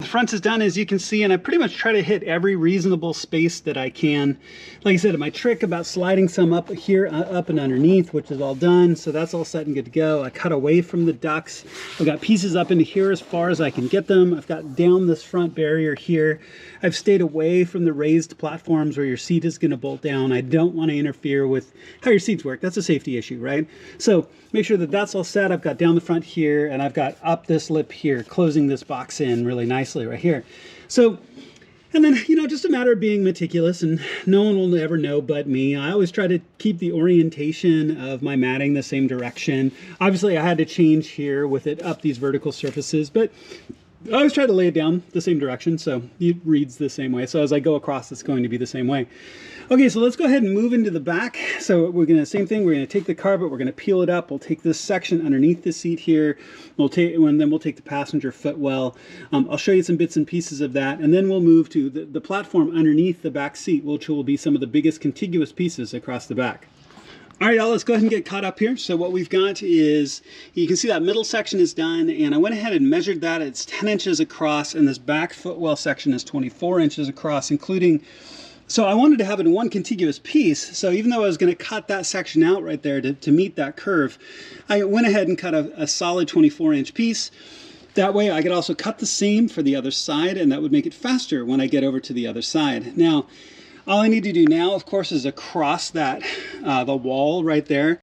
front is done, as you can see, and I pretty much try to hit every reasonable space that I can. Like I said, my trick about sliding some up here, up and underneath, which is all done, so that's all set and good to go. I cut away from the ducts. I've got pieces up into here as far as I can get them. I've got down this front barrier here. I've stayed away from the raised platforms where your seat is going to bolt down. I don't want to interfere with how your seats work. That's a safety issue, right? So make sure that that's all set. I've got down the front here, and I've got up this lip here, closing this box in really nicely right here. So, and then, you know, just a matter of being meticulous, and no one will ever know but me. I always try to keep the orientation of my matting the same direction. Obviously, I had to change here with it up these vertical surfaces, but I always try to lay it down the same direction, so it reads the same way. So as I go across, it's going to be the same way. Okay, so let's go ahead and move into the back. So we're gonna, same thing, we're gonna take the carpet, we're gonna peel it up, we'll take this section underneath the seat here, and then we'll take the passenger footwell. I'll show you some bits and pieces of that, and then we'll move to the platform underneath the back seat, which will be some of the biggest contiguous pieces across the back. All right, y'all, let's go ahead and get caught up here. So what we've got is, you can see that middle section is done, and I went ahead and measured that. It's 10 inches across, and this back footwell section is 24 inches across, including, so I wanted to have it in one contiguous piece. So even though I was going to cut that section out right there to meet that curve, I went ahead and cut a solid 24-inch piece. That way I could also cut the same for the other side, and that would make it faster when I get over to the other side. Now, all I need to do now, of course, is across that, the wall right there.